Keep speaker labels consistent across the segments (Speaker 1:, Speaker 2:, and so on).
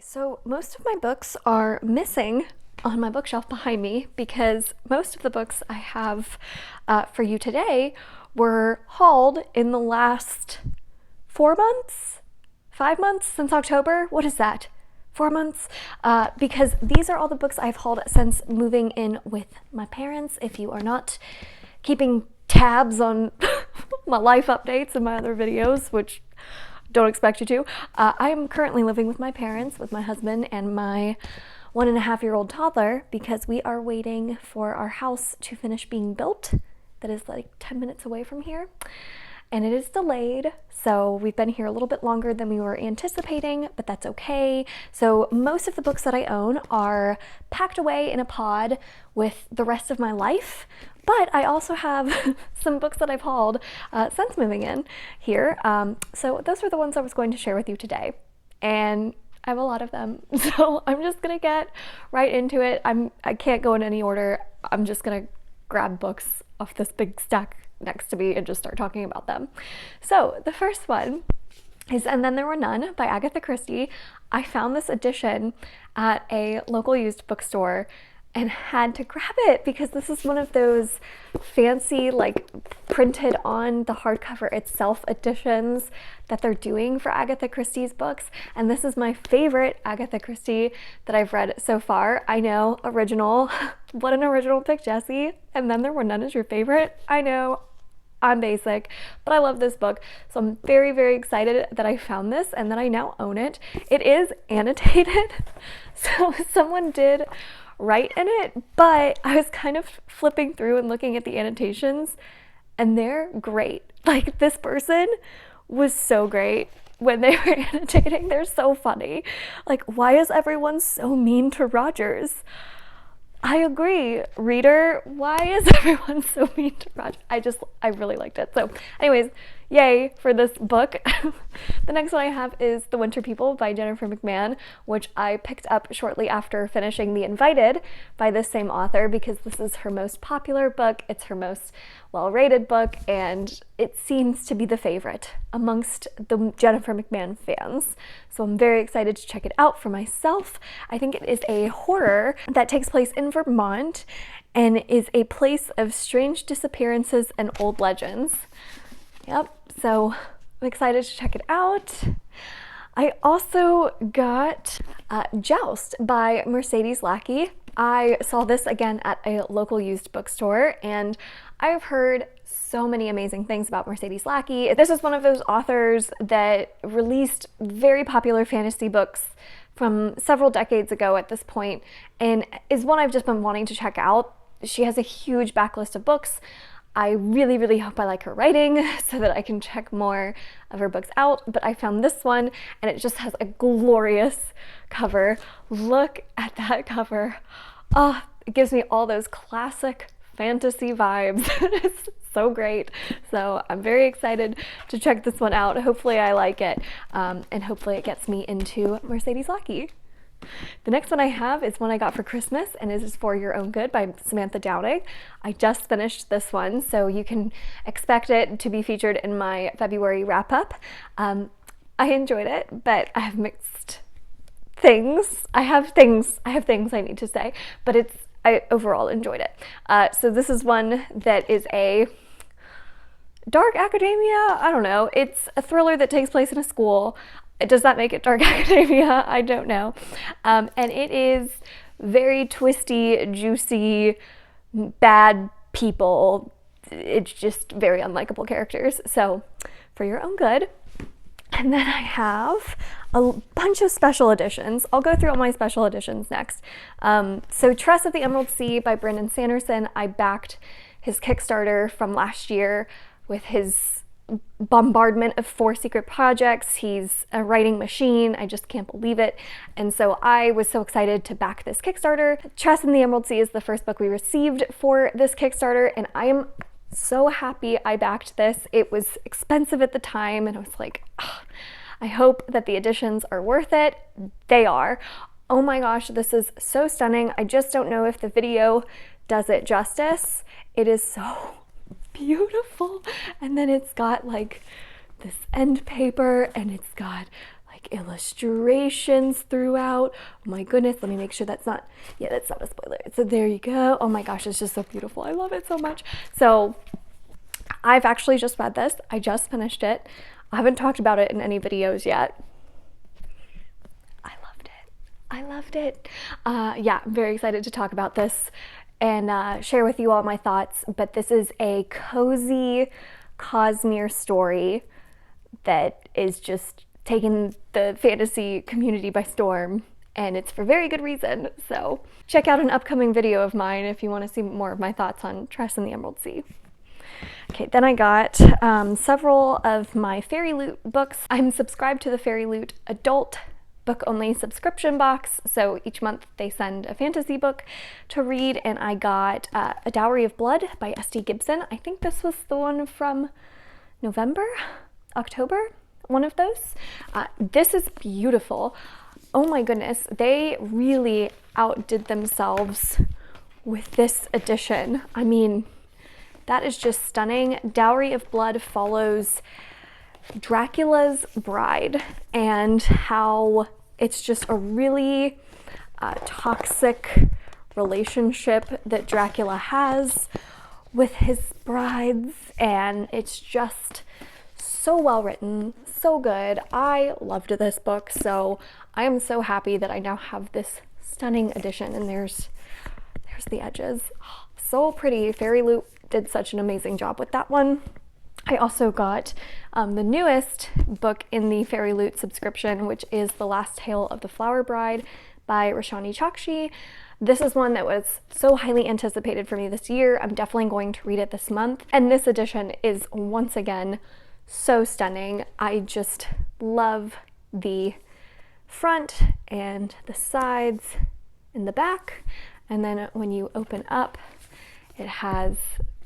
Speaker 1: So most of my books are missing on my bookshelf behind me because most of the books I have for you today were hauled in the last 4 months, 5 months since October. What is that? 4 months? Because these are all the books I've hauled since moving in with my parents. If you are not keeping tabs on my life updates and my other videos, which don't expect you to. I am currently living with my parents, with my husband and my 1.5-year-old toddler, because we are waiting for our house to finish being built. That is like 10 minutes away from here. And it is delayed, so we've been here a little bit longer than we were anticipating, but that's okay. So most of the books that I own are packed away in a pod with the rest of my life, but I also have some books that I've hauled since moving in here. So those are the ones I was going to share with you today, and I have a lot of them. So I'm just gonna get right into it. I can't go in any order. I'm just gonna grab books off this big stack next to me and just start talking about them. So the first one is And Then There Were None by Agatha Christie. I found this edition at a local used bookstore and had to grab it because this is one of those fancy, like, printed on the hardcover itself editions that they're doing for Agatha Christie's books. And this is my favorite Agatha Christie that I've read so far. I know, original. What an original pick, Jessie. And Then There Were None is your favorite? I know. I'm basic, but I love this book. So I'm very, very excited that I found this and that I now own it. It is annotated, so someone did write in it, but I was kind of flipping through and looking at the annotations, and they're great. Like, this person was so great when they were annotating. They're so funny. Like, why is everyone so mean to Rogers? I agree, reader. Why is everyone so mean to Roger? I really liked it. So anyways, yay for this book. The next one I have is The Winter People by Jennifer McMahon, which I picked up shortly after finishing The Invited by this same author because this is her most popular book. It's her most well-rated book, and it seems to be the favorite amongst the Jennifer McMahon fans. So I'm very excited to check it out for myself. I think it is a horror that takes place in Vermont and is a place of strange disappearances and old legends. Yep, so I'm excited to check it out. I also got Joust by Mercedes Lackey. I saw this again at a local used bookstore, and I've heard so many amazing things about Mercedes Lackey. This is one of those authors that released very popular fantasy books from several decades ago at this point, and is one I've just been wanting to check out. She has a huge backlist of books. I really, really hope I like her writing so that I can check more of her books out, but I found this one and it just has a glorious cover. Look at that cover. Oh, it gives me all those classic fantasy vibes. It's so great. So I'm very excited to check this one out. Hopefully I like it, and hopefully it gets me into Mercedes Lackey. The next one I have is one I got for Christmas, and it is For Your Own Good by Samantha Downing. I just finished this one, so you can expect it to be featured in my February wrap-up. I enjoyed it, but I have mixed things. I have things I need to say, but I overall enjoyed it. So this is one that is a dark academia? I don't know. It's a thriller that takes place in a school. Does that make it dark academia? I don't know. And it is very twisty, juicy, bad people. It's just very unlikable characters. So, For Your Own Good. And then I have a bunch of special editions. I'll go through all my special editions next. So Tress of the Emerald Sea by Brandon Sanderson. I backed his Kickstarter from last year with his bombardment of 4 secret projects. He's a writing machine. I just can't believe it. And so I was so excited to back this Kickstarter. Tress in the Emerald Sea is the first book we received for this Kickstarter, and I am so happy I backed this. It was expensive at the time, and I was like, ugh, I hope that the editions are worth it. They are. Oh my gosh, this is so stunning. I just don't know if the video does it justice. It is so beautiful. And then it's got like this end paper, and it's got like like illustrations throughout. Oh my goodness, let me make sure that's not, yeah, that's not a spoiler. So there you go. Oh my gosh, it's just so beautiful. I love it so much. So I've actually just read this. I just finished it. I haven't talked about it in any videos yet. I loved it. I loved it. Yeah, I'm very excited to talk about this and share with you all my thoughts. But this is a cozy Cosmere story that is just taking the fantasy community by storm, and it's for very good reason. So check out an upcoming video of mine if you want to see more of my thoughts on Tress and the Emerald Sea. Okay, then I got several of my Fairy Loot books. I'm subscribed to the Fairy Loot adult book only subscription box, so each month they send a fantasy book to read, and I got A Dowry of Blood by S.D. Gibson. I think this was the one from November, October, one of those. This is beautiful. Oh my goodness, they really outdid themselves with this edition. I mean, that is just stunning. Dowry of Blood follows Dracula's bride and how it's just a really toxic relationship that Dracula has with his brides, and it's just so well written, so good. I loved this book, so I am so happy that I now have this stunning edition, and there's the edges. Oh, so pretty. Fairy Loot did such an amazing job with that one. I also got the newest book in the Fairy Loot subscription, which is The Last Tale of the Flower Bride by Roshani Chokshi. This is one that was so highly anticipated for me this year. I'm definitely going to read it this month. And this edition is once again so stunning. I just love the front and the sides and the back. And then when you open up, it has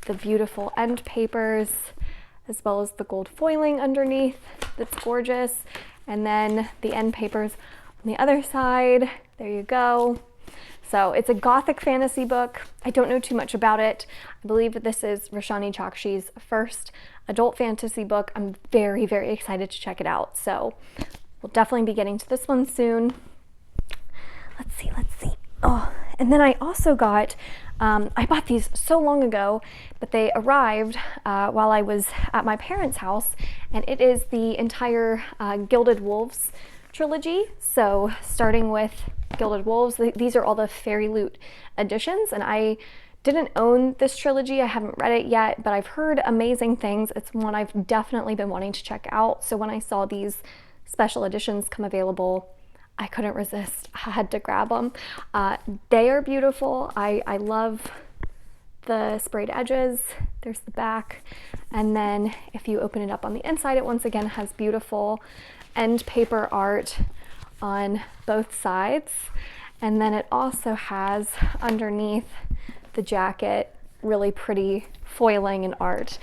Speaker 1: the beautiful end papers as well as the gold foiling underneath that's gorgeous. And then the end papers on the other side. There you go. So it's a gothic fantasy book. I don't know too much about it. I believe that this is Roshani Chokshi's first adult fantasy book. I'm very, very excited to check it out. So we'll definitely be getting to this one soon. Let's see. Oh, and then I also got, I bought these so long ago, but they arrived while I was at my parents' house, and it is the entire Gilded Wolves trilogy. So starting with Gilded Wolves, these are all the Fairy Loot editions, and I didn't own this trilogy. I haven't read it yet, but I've heard amazing things. It's one I've definitely been wanting to check out. So when I saw these special editions come available, I couldn't resist. I had to grab them. They are beautiful. I love the sprayed edges. There's the back. And then if you open it up on the inside, it once again has beautiful end paper art on both sides. And then it also has underneath the jacket really pretty foiling and art.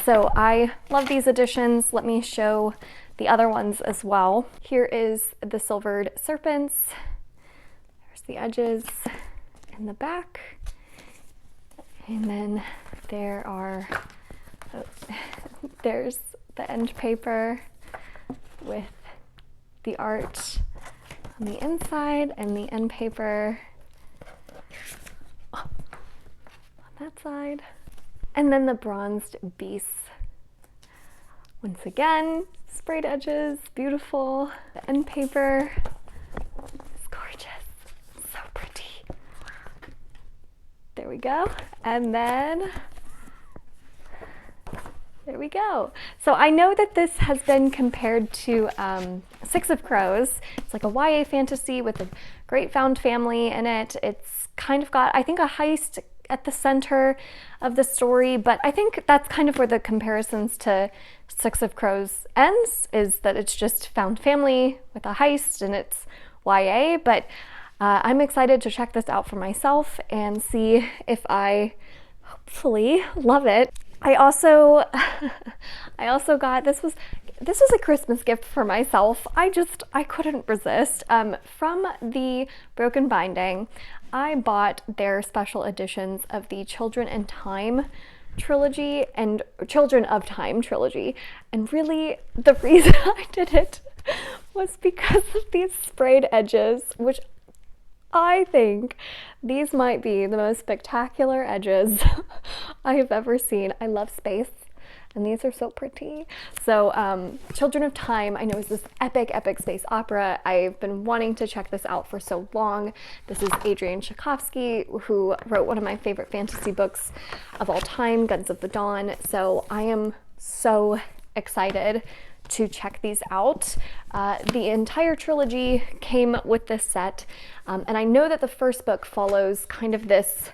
Speaker 1: So I love these editions. Let me show the other ones as well. Here is the Silvered Serpents. There's the edges and the back. And then there's the end paper with the art on the inside and the end paper on that side. And then the Bronzed Beasts. Once again, sprayed edges, beautiful. The end paper is gorgeous, so pretty. There we go. And then there we go. So I know that this has been compared to Six of Crows. It's like a YA fantasy with a great found family in it. It's kind of got, I think, a heist at the center of the story, but I think that's kind of where the comparisons to Six of Crows ends, is that it's just found family with a heist and it's YA, but I'm excited to check this out for myself and see if I hopefully love it. I also got, this was a Christmas gift for myself. I couldn't resist. From the Broken Binding, I bought their special editions of the Children in Time trilogy and Children of Time trilogy, and really the reason I did it was because of these sprayed edges, which I think these might be the most spectacular edges I have ever seen. I love space, and these are so pretty. So Children of Time, I know, is this epic space opera. I've been wanting to check this out for so long. This is Adrian Tchaikovsky, who wrote one of my favorite fantasy books of all time, Guns of the Dawn. So I am so excited to check these out. The entire trilogy came with this set, and I know that the first book follows kind of this,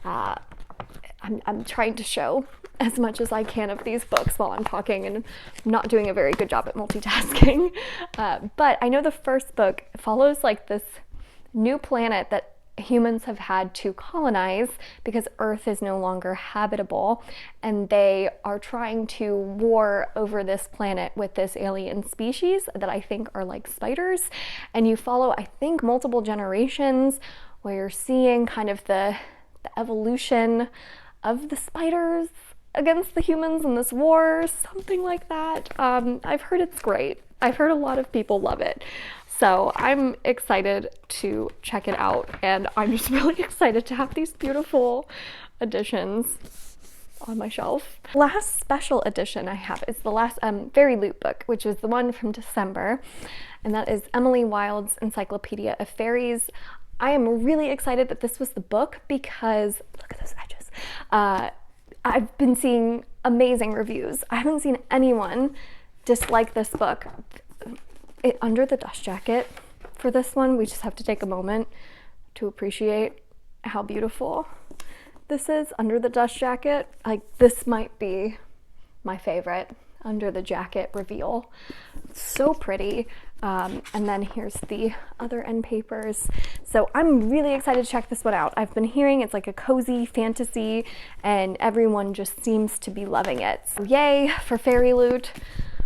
Speaker 1: I'm trying to show as much as I can of these books while I'm talking, and I'm not doing a very good job at multitasking. But I know the first book follows like this new planet that humans have had to colonize because Earth is no longer habitable, and they are trying to war over this planet with this alien species that I think are like spiders. And you follow, I think, multiple generations where you're seeing kind of the evolution of the spiders against the humans in this war, something like that. I've heard it's great. I've heard a lot of people love it. So I'm excited to check it out, and I'm just really excited to have these beautiful editions on my shelf. Last special edition I have is the last Fairy Loot book, which is the one from December, and that is Emily Wilde's Encyclopedia of Fairies. I am really excited that this was the book because, look at those edges. I've been seeing amazing reviews. I haven't seen anyone dislike this book. Under the dust jacket for this one, we just have to take a moment to appreciate how beautiful this is under the dust jacket. Like, this might be my favorite under the jacket reveal. It's so pretty. And then here's the other end papers. So I'm really excited to check this one out. I've been hearing it's like a cozy fantasy, and everyone just seems to be loving it. So yay for Fairy Loot,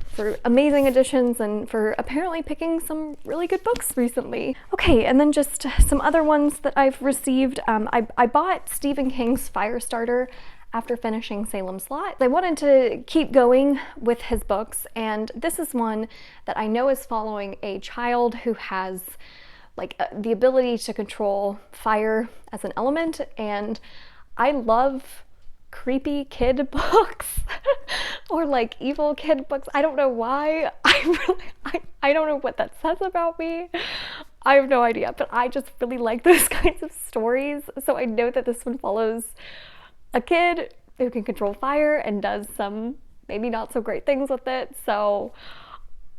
Speaker 1: for amazing editions, and for apparently picking some really good books recently. Okay, and then just some other ones that I've received. I bought Stephen King's Firestarter after finishing Salem's Lot. I wanted to keep going with his books, and this is one that I know is following a child who has like the ability to control fire as an element, and I love creepy kid books or like evil kid books. I don't know why. I don't know what that says about me. I have no idea, but I just really like those kinds of stories. So I know that this one follows a kid who can control fire and does some maybe not so great things with it. So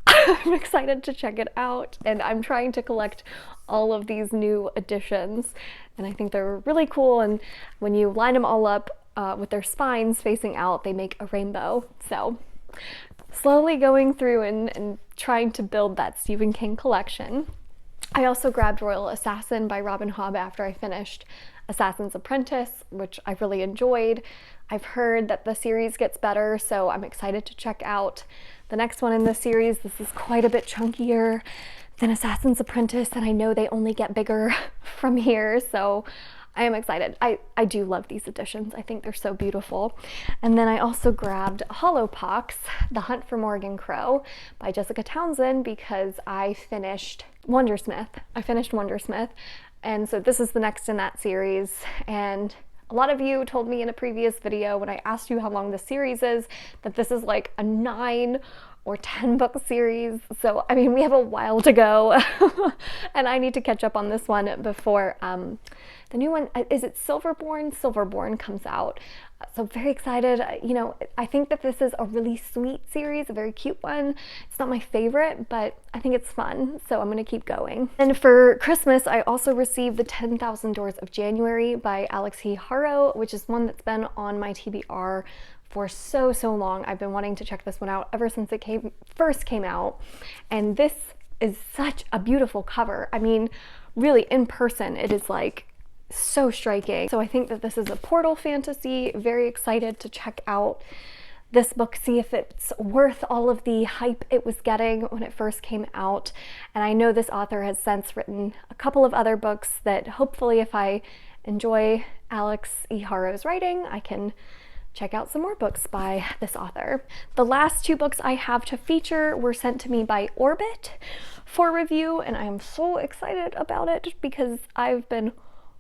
Speaker 1: I'm excited to check it out, and I'm trying to collect all of these new editions, and I think they're really cool, and when you line them all up with their spines facing out, they make a rainbow. So slowly going through and trying to build that Stephen King collection. I also grabbed Royal Assassin by Robin Hobb after I finished Assassin's Apprentice, which I really enjoyed. I've heard that the series gets better, so I'm excited to check out the next one in the series. This is quite a bit chunkier than Assassin's Apprentice, and I know they only get bigger from here, so I am excited. I do love these editions. I think they're so beautiful. And then I also grabbed Hollowpox, The Hunt for Morgan Crow by Jessica Townsend, because I finished Wondersmith. And so this is the next in that series. And a lot of you told me in a previous video when I asked you how long the series is, that this is like a 9 or 10 book series. So, I mean, we have a while to go and I need to catch up on this one before the new one, is it Silverborn? Silverborn comes out. So very excited. You know, I think that this is a really sweet series, a very cute one. It's not my favorite, but I think it's fun, so I'm gonna keep going. And for Christmas, I also received The 10,000 Doors of January by Alex E. Harrow, which is one that's been on my TBR for so long. I've been wanting to check this one out ever since it first came out. And this is such a beautiful cover. I mean, really, in person, it is like so striking. So I think that this is a portal fantasy. Very excited to check out this book, see if it's worth all of the hype it was getting when it first came out. And I know this author has since written a couple of other books that hopefully, if I enjoy Alex E. Harrow's writing, I can check out some more books by this author. The last 2 books I have to feature were sent to me by Orbit for review, and I am so excited about it because I've been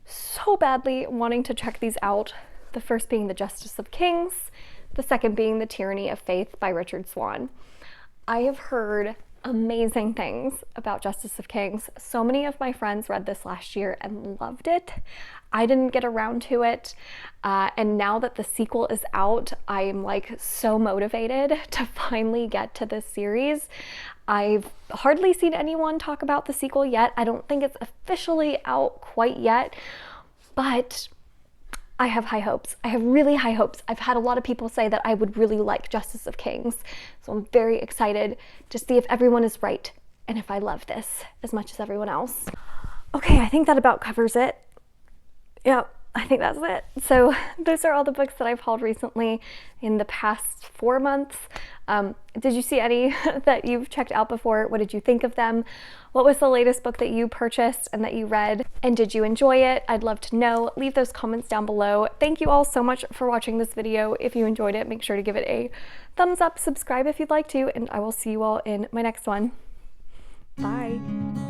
Speaker 1: so badly wanting to check these out. The first being The Justice of Kings, the second being The Tyranny of Faith by Richard Swan. I have heard amazing things about Justice of Kings. So many of my friends read this last year and loved it. I didn't get around to it, and now that the sequel is out, I am like so motivated to finally get to this series. I've hardly seen anyone talk about the sequel yet. I don't think it's officially out quite yet, but I have high hopes. I have really high hopes. I've had a lot of people say that I would really like Justice of Kings, so I'm very excited to see if everyone is right and if I love this as much as everyone else. Okay, I think that about covers it. Yeah, I think that's it. So those are all the books that I've hauled recently in the past 4 months. Did you see any that you've checked out before? What did you think of them? What was the latest book that you purchased and that you read? And did you enjoy it? I'd love to know. Leave those comments down below. Thank you all so much for watching this video. If you enjoyed it, make sure to give it a thumbs up, subscribe if you'd like to, and I will see you all in my next one. Bye.